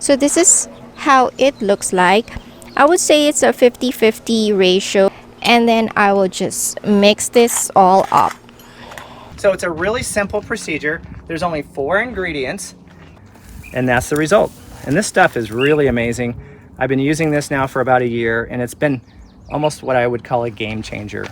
So this is how it looks like. I would say it's a 50-50 ratio, and then I will just mix this all up. So it's a really simple procedure. There's only 4 ingredients, and that's the result. And this stuff is really amazing. I've been using this now for about a year, and it's been almost what I would call a game changer.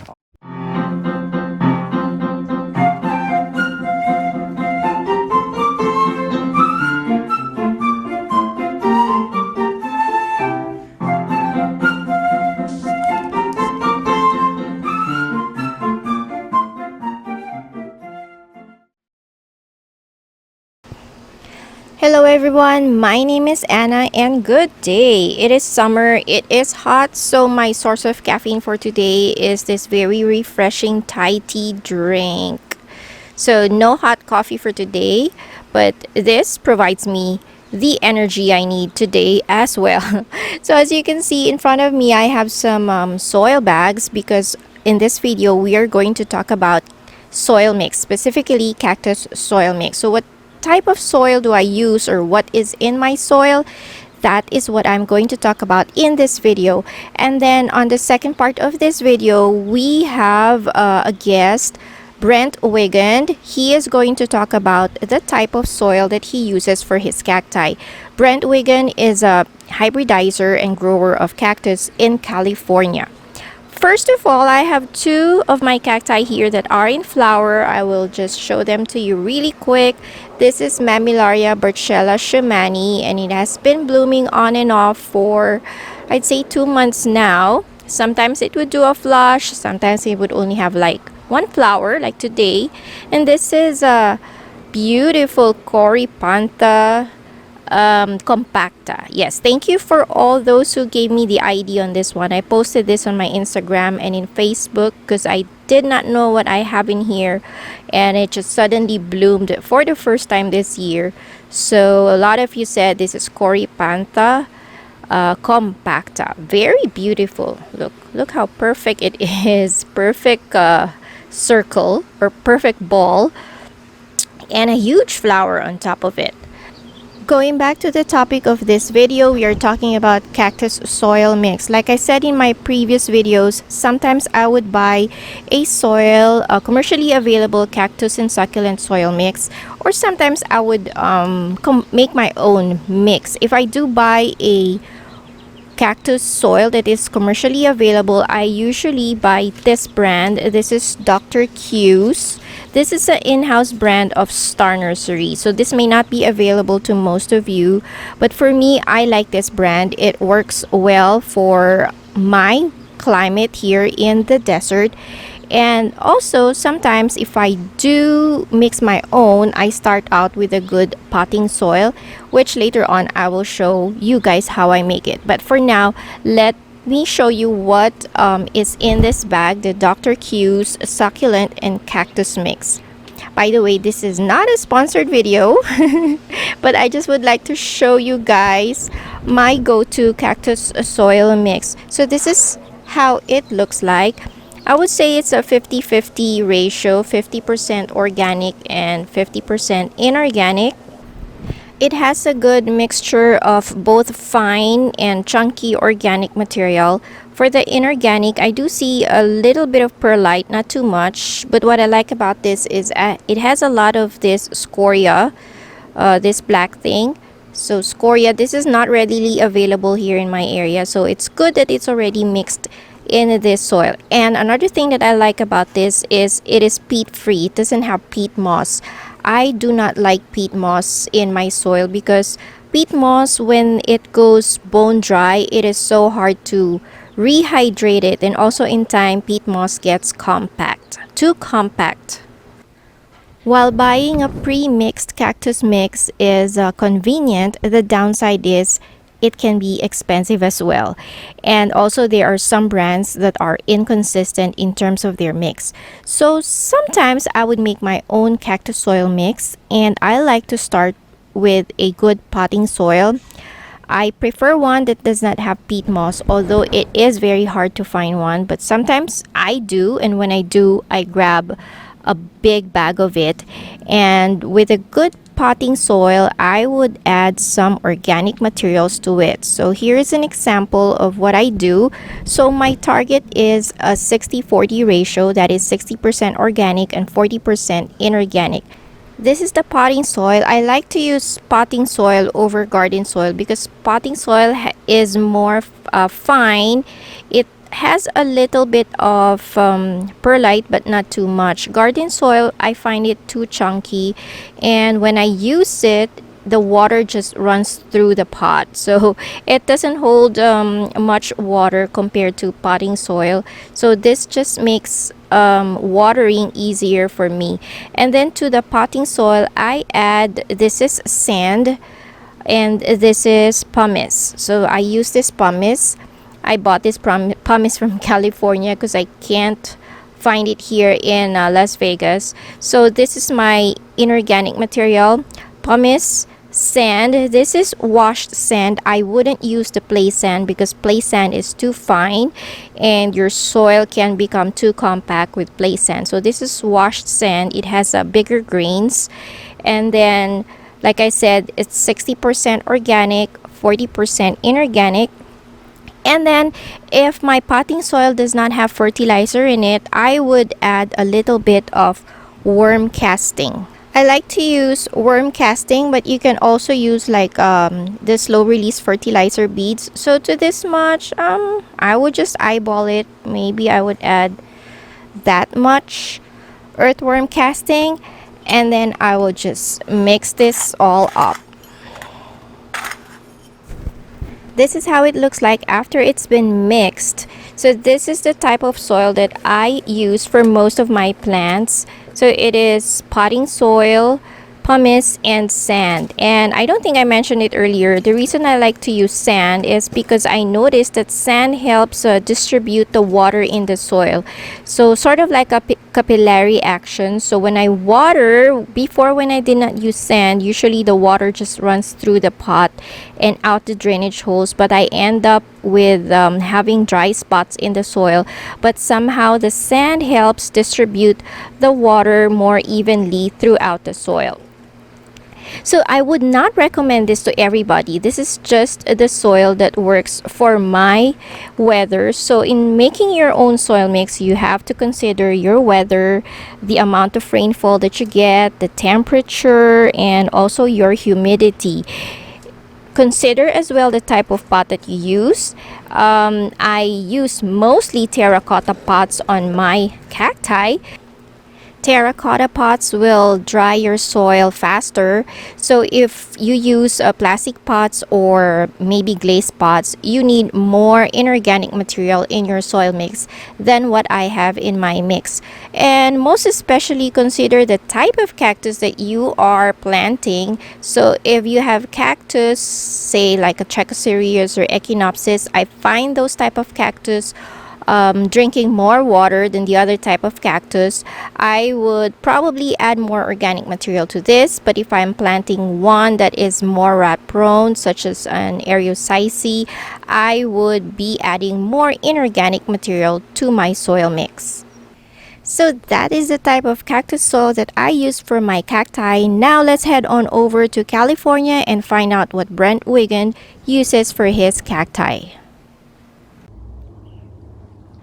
Hello everyone, my name is Anna and good day. It is summer, it is hot, so my source of caffeine for today is this very refreshing Thai tea drink. So no hot coffee for today, but this provides me the energy I need today as well. So as you can see in front of me, I have some soil bags because in this video we are going to talk about soil mix, specifically cactus soil mix. So what type of soil do I use or what is in my soil? That is what I'm going to talk about in this video. And then on the second part of this video, we have a guest, Brent Wigand. He is going to talk about the type of soil that he uses for his cacti. Brent Wigand is a hybridizer and grower of cactus in California. First of all, I have 2 of my cacti here that are in flower. I will just show them to you really quick. This is Mammillaria Burchella Schumanni, and it has been blooming on and off for, I'd say, 2 months now. Sometimes it would do a flush, sometimes it would only have like 1 flower, like today. And this is a beautiful Coryphantha compacta. Yes, thank you for all those who gave me the ID on this one. I posted this on my Instagram and in Facebook because I did not know what I have in here, and it just suddenly bloomed for the first time this year. So a lot of you said this is Coryphantha compacta. Very beautiful. Look how perfect it is. Perfect circle or perfect ball, and a huge flower on top of it. Going back to the topic of this video, we are talking about cactus soil mix. Like I said in my previous videos, sometimes I would buy a soil, a commercially available cactus and succulent soil mix, or sometimes I would make my own mix. If I do buy a cactus soil that is commercially available, I usually buy this brand. This is Dr. Q's. This is an in-house brand of Star Nursery. So this may not be available to most of you, but for me, I like this brand. It works well for my climate here in the desert. And also, sometimes if I do mix my own, I start out with a good potting soil, which later on I will show you guys how I make it. But for now, let me show you what is in this bag, the Dr. Q's succulent and cactus mix. By the way, this is not a sponsored video, but I just would like to show you guys my go-to cactus soil mix. So this is how it looks like. I would say it's a 50-50 ratio, 50% organic and 50% inorganic. It has a good mixture of both fine and chunky organic material. For the inorganic, I do see a little bit of perlite, not too much. But what I like about this is it has a lot of this scoria, this black thing. So scoria, this is not readily available here in my area. So it's good that it's already mixed in this soil. And another thing that I like about this is it is peat free. It doesn't have peat moss. I do not like peat moss in my soil because peat moss, when it goes bone dry, it is so hard to rehydrate it, and also in time peat moss gets compact, too compact. While buying a pre-mixed cactus mix is convenient, the downside is it can be expensive as well. And also there are some brands that are inconsistent in terms of their mix. So sometimes I would make my own cactus soil mix, and I like to start with a good potting soil. I prefer one that does not have peat moss, although it is very hard to find one, but sometimes I do, and when I do, I grab a big bag of it. And with a good potting soil, I would add some organic materials to it. So here is an example of what I do. So my target is a 60-40 ratio, that is 60% organic and 40% inorganic. This is the potting soil. I like to use potting soil over garden soil because potting soil is more fine. It has a little bit of perlite but not too much. Garden soil, I find it too chunky, and when I use it, the water just runs through the pot, so it doesn't hold much water compared to potting soil. So this just makes watering easier for me. And then to the potting soil, I add, this is sand and this is pumice. So I use this pumice. I bought this pumice from California because I can't find it here in Las Vegas. So this is my inorganic material: pumice, sand. This is washed sand. I wouldn't use the play sand because play sand is too fine and your soil can become too compact with play sand. So this is washed sand. It has bigger grains. And then, like I said, it's 60% organic, 40% inorganic. And then if my potting soil does not have fertilizer in it, I would add a little bit of worm casting. I like to use worm casting, but you can also use like the slow release fertilizer beads. So to this much, I would just eyeball it. Maybe I would add that much earthworm casting, and then I will just mix this all up. This is how it looks like after it's been mixed. So this is the type of soil that I use for most of my plants. So it is potting soil, pumice, and sand. And I don't think I mentioned it earlier. The reason I like to use sand is because I noticed that sand helps distribute the water in the soil. So sort of like a capillary action. So when I water, before when I did not use sand, usually the water just runs through the pot and out the drainage holes. But I end up with having dry spots in the soil. But somehow the sand helps distribute the water more evenly throughout the soil. So I would not recommend this to everybody. This is just the soil that works for my weather. So in making your own soil mix, you have to consider your weather, the amount of rainfall that you get, the temperature, and also your humidity. Consider as well the type of pot that you use. I use mostly terracotta pots on my cacti. Terracotta pots will dry your soil faster. So if you use plastic pots or maybe glazed pots, you need more inorganic material in your soil mix than what I have in my mix. And most especially consider the type of cactus that you are planting. So if you have cactus, say like a Trichocereus or Echinopsis, I find those type of cactus drinking more water than the other type of cactus. I would probably add more organic material to this, but if I'm planting one that is more rat prone, such as an Eriosyce, I would be adding more inorganic material to my soil mix. So that is the type of cactus soil that I use for my cacti. Now let's head on over to California and find out what Brent Wiggin uses for his cacti.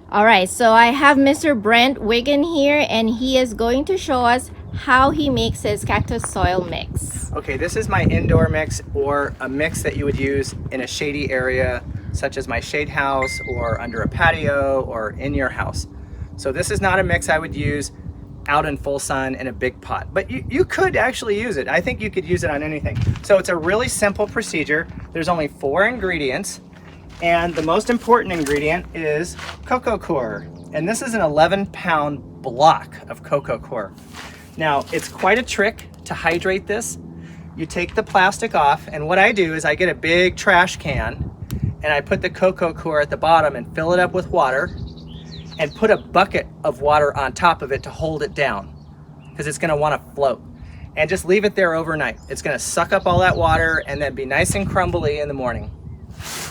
Alright, so I have Mr. Brent Wiggin here, and he is going to show us how he makes his cactus soil mix. Okay, this is my indoor mix, or a mix that you would use in a shady area, such as my shade house or under a patio or in your house. So this is not a mix I would use out in full sun in a big pot, but you could actually use it. I think you could use it on anything. So it's a really simple procedure. There's only 4 ingredients. And the most important ingredient is coco coir. And this is an 11-pound block of coco coir. Now, it's quite a trick to hydrate this. You take the plastic off, and what I do is I get a big trash can and I put the coco coir at the bottom and fill it up with water and put a bucket of water on top of it to hold it down, because it's gonna wanna float. And just leave it there overnight. It's gonna suck up all that water and then be nice and crumbly in the morning.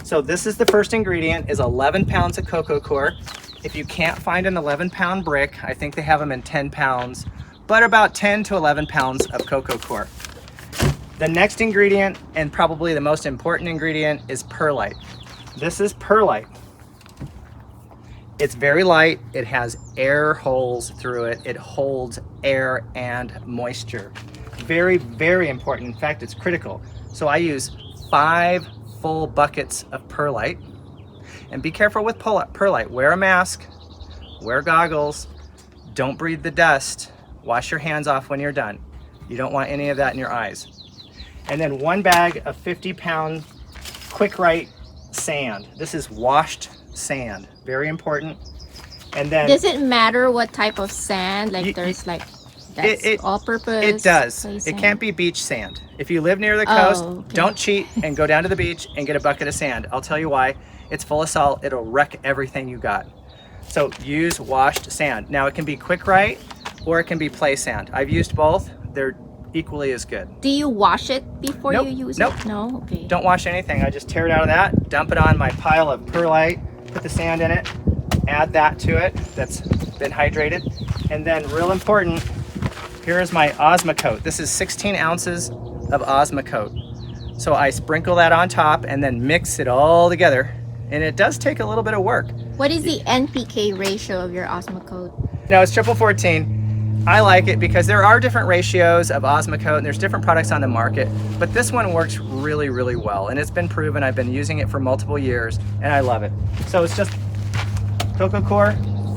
So this is the first ingredient, is 11 pounds of coco coir. If you can't find an 11-pound brick, I think they have them in 10 pounds, but about 10 to 11 pounds of coco coir. The next ingredient, and probably the most important ingredient, is perlite. This is perlite. It's very light. It has air holes through it. It holds air and moisture. Very, very important. In fact, it's critical. So I use 5 full buckets of perlite. And be careful with perlite. Wear a mask, wear goggles, don't breathe the dust, wash your hands off when you're done. You don't want any of that in your eyes. And then 1 bag of 50-pound Quikrite sand. This is washed sand, very important. And then Does it matter what type of sand? Like You- there's like that's all-purpose. it does. clay It sand? can't be beach sand. If you live near the coast, Oh, okay. don't cheat and go down to the beach and get a bucket of sand. I'll tell you why. It's full of salt. It'll wreck everything you got. So use washed sand. Now it can be Quikrite or it can be play sand. I've used both. They're equally as good. Do you wash it before Nope, you use nope. it? No. Okay. Don't wash anything. I just tear it out of that, dump it on my pile of perlite, put the sand in it, add that to it that's been hydrated. And then real important, here is my Osmocote. This is 16 ounces of Osmocote. So I sprinkle that on top and then mix it all together. And it does take a little bit of work. What is the NPK ratio of your Osmocote? Now it's triple 14. I like it because there are different ratios of Osmocote and there's different products on the market, but this one works really, really well. And it's been proven. I've been using it for multiple years and I love it. So it's just Coco Core,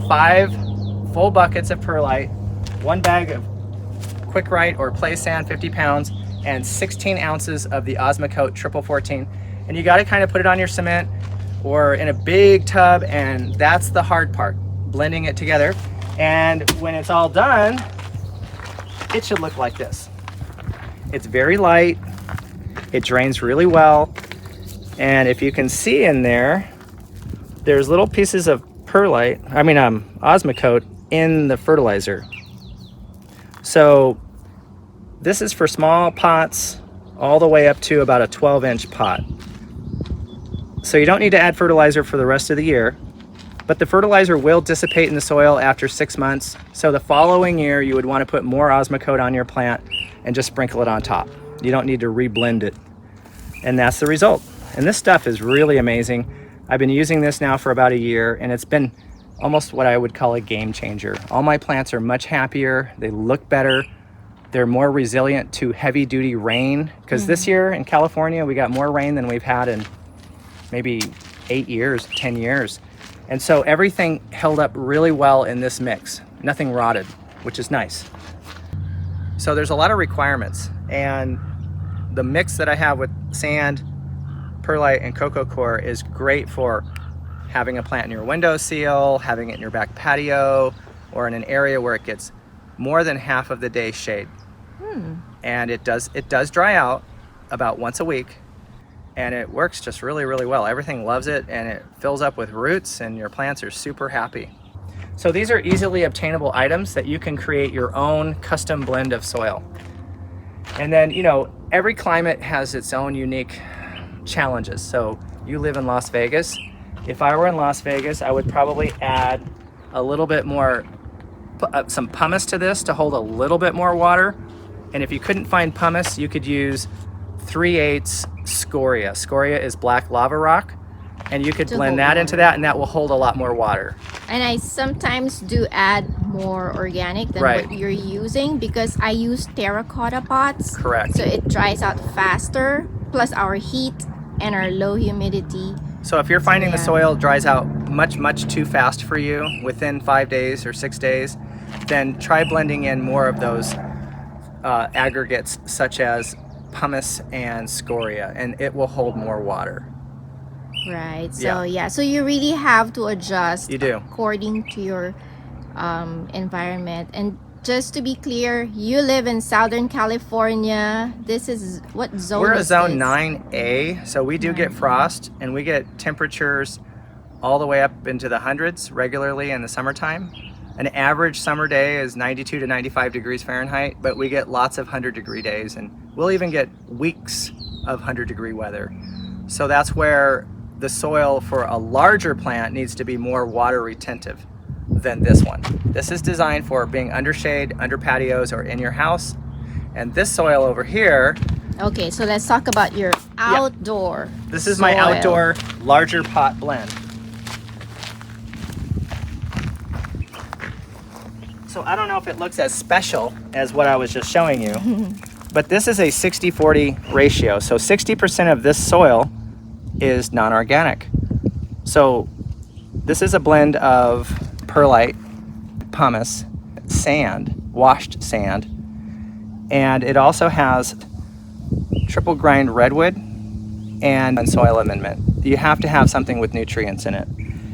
5 full buckets of perlite, 1 bag of Quikrite or play sand, 50 pounds, and 16 ounces of the Osmocote triple 14. And you got to kind of put it on your cement or in a big tub, and that's the hard part, blending it together. And when it's all done, it should look like this. It's very light, it drains really well, and if you can see in there, there's little pieces of Osmocote in the fertilizer. So this is for small pots all the way up to about a 12-inch pot. So you don't need to add fertilizer for the rest of the year, but the fertilizer will dissipate in the soil after 6 months. So the following year, you would want to put more Osmocote on your plant and just sprinkle it on top. You don't need to re-blend it. And that's the result. And this stuff is really amazing. I've been using this now for about a year, and it's been almost what I would call a game changer. All my plants are much happier. They look better. They're more resilient to heavy duty rain. Because this year in California, we got more rain than we've had in maybe 8 years, 10 years. And so everything held up really well in this mix. Nothing rotted, which is nice. So there's a lot of requirements. And the mix that I have with sand, perlite, and Coco Core is great for having a plant in your windowsill, having it in your back patio, or in an area where it gets more than half of the day shade. And it does dry out about once a week, and it works just really, really well. Everything loves it, and it fills up with roots, and your plants are super happy. So these are easily obtainable items that you can create your own custom blend of soil. And then, you know, every climate has its own unique challenges. So you live in Las Vegas. If I were in Las Vegas, I would probably add a little bit more, some pumice to this to hold a little bit more water. And if you couldn't find pumice, you could use 3/8 scoria. Scoria is black lava rock, and you could To blend hold that into water. that, and that will hold a lot more water. And I sometimes do add more organic than Right. what you're using because I use terracotta pots. Correct. So it dries out faster, plus our heat and our low humidity. So if you're finding the Yeah. soil dries out much too fast for you within 5 days or 6 days, then try blending in more of those aggregates such as pumice and scoria, and it will hold more water. Right. So Yeah. yeah. So you really have to adjust You do. according to your environment. And just to be clear, you live in Southern California. This is what zone? We're a is zone this? 9A, so we do get frost, and we get temperatures all the way up into the hundreds regularly in the summertime. An average summer day is 92 to 95 degrees Fahrenheit, but we get lots of 100-degree days, and we'll even get weeks of 100-degree weather. So that's where the soil for a larger plant needs to be more water retentive than this one. This is designed for being under shade, under patios, or in your house. And this soil over here Okay, so let's talk about your outdoor. This is my soil. outdoor larger pot blend. So I don't know if it looks as special as what I was just showing you, but this is a 60-40 ratio. So 60% of this soil is non-organic. So this is a blend of perlite, pumice, sand, washed sand, and it also has triple grind redwood and soil amendment. You have to have something with nutrients in it.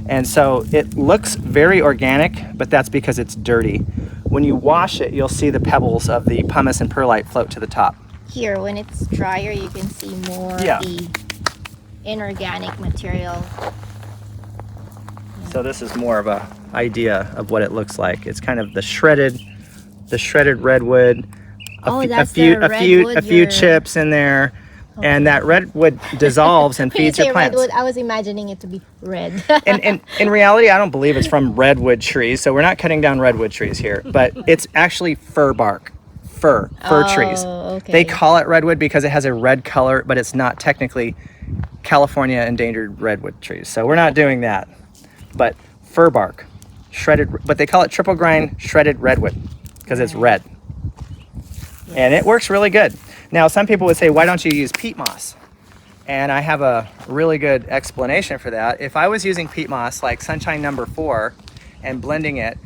And so it looks very organic, but that's because it's dirty. When you wash it, you'll see the pebbles of the pumice and perlite float to the top. Here, when it's drier, you can see more Yeah. of the inorganic material. So this is more of a idea of what it looks like. It's kind of the shredded redwood, That's the a few redwood chips in there, and that redwood dissolves and When you feeds your say plants. redwood, I was imagining it to be red. And in reality, I don't believe it's from redwood trees, so we're not cutting down redwood trees here, but it's actually fir bark, fir trees. Okay. They call it redwood because it has a red color, but it's not technically California endangered redwood trees. So we're not doing that. But fir bark, shredded, but they call it triple grind shredded redwood because it's red. And it works really good. Now, some people would say, why don't you use peat moss? And I have a really good explanation for that. If I was using peat moss like Sunshine Number 4 and blending it,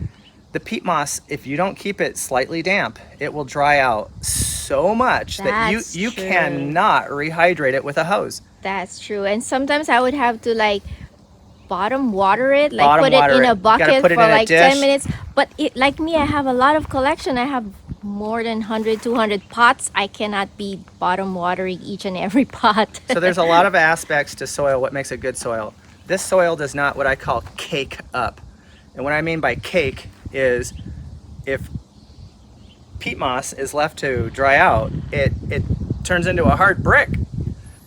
the peat moss, if you don't keep it slightly damp, it will dry out so much that That's you true. cannot rehydrate it with a hose. That's true. And sometimes I would have to like bottom water it, like Bottom put it water in it. a You gotta bucket put it for in a like dish. 10 minutes. But it, like me, I have a lot of collection. I have more than 100, 200 pots. I cannot be bottom watering each and every pot. So there's a lot of aspects to soil, what makes a good soil. This soil does not what I call cake up. And what I mean by cake is if peat moss is left to dry out, it turns into a hard brick,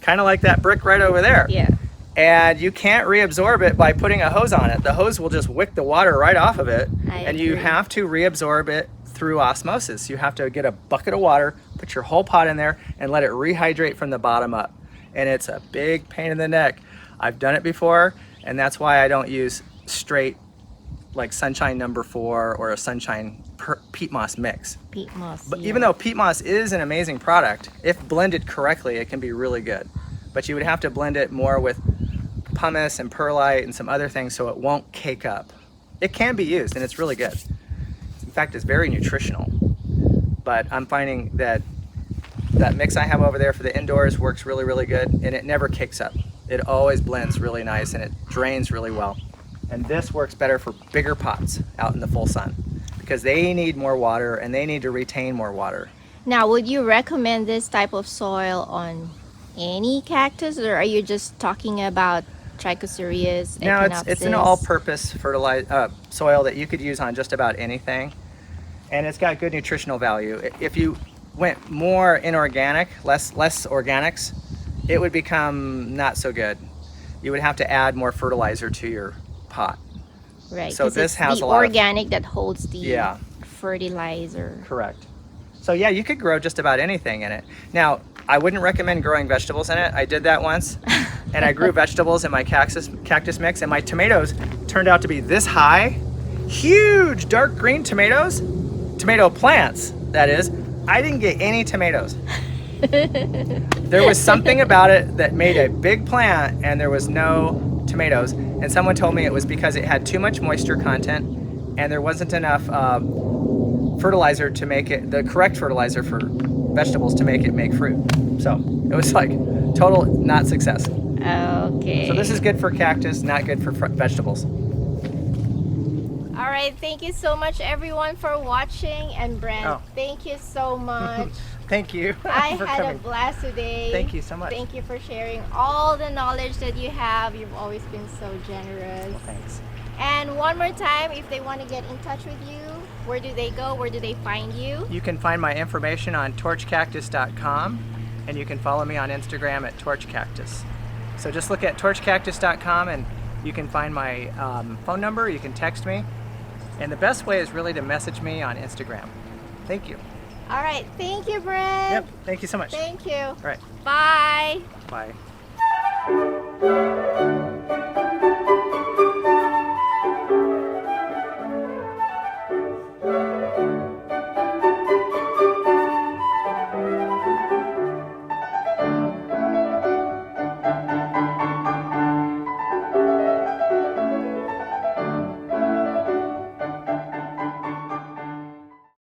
kind of like that brick right over there. Yeah. And you can't reabsorb it by putting a hose on it. The hose will just wick the water right off of it. And you agree. have to reabsorb it through osmosis. You have to get a bucket of water, put your whole pot in there, and let it rehydrate from the bottom up. And it's a big pain in the neck. I've done it before, and that's why I don't use straight like Sunshine Number 4 or a Sunshine peat moss mix. Peat moss. But yeah. even though peat moss is an amazing product, if blended correctly, it can be really good. But you would have to blend it more with pumice and perlite and some other things so it won't cake up. It can be used and it's really good. In fact, it's very nutritional. But I'm finding that that mix I have over there for the indoors works really, really good, and it never cakes up. It always blends really nice and it drains really well. And this works better for bigger pots out in the full sun because they need more water and they need to retain more water. Now, would you recommend this type of soil on any cactus, or are you just talking about Trichocereus, No, it's an all-purpose soil that you could use on just about anything, and it's got good nutritional value. If you went more inorganic, less organics, it would become not so good. You would have to add more fertilizer to your pot. Right. So 'cause this it's has the a lot of- organic that holds the Yeah. fertilizer. Correct. So yeah, you could grow just about anything in it. Now, I wouldn't recommend growing vegetables in it. I did that once, and I grew vegetables in my cactus mix, and my tomatoes turned out to be this high, huge dark green tomatoes, tomato plants, that is. I didn't get any tomatoes. There was something about it that made a big plant and there was no tomatoes, and someone told me it was because it had too much moisture content and there wasn't enough fertilizer to make it, the correct fertilizer for vegetables to make it make fruit. So it was like total not success. Okay. So this is good for cactus, not good for vegetables. All right. Thank you so much, everyone, for watching. And Brent, Oh. thank you so much. Thank you I for had coming. a blast today. Thank you so much. Thank you for sharing all the knowledge that you have. You've always been so generous. Thanks. And one more time, if they want to get in touch with you, where do they go? Where do they find you? You can find my information on torchcactus.com, and you can follow me on Instagram at torchcactus. So just look at torchcactus.com and you can find my phone number, you can text me, and the best way is really to message me on Instagram. Thank you. All right. Thank you, Brent. Yep. Thank you so much. Thank you. All right. Bye. Bye.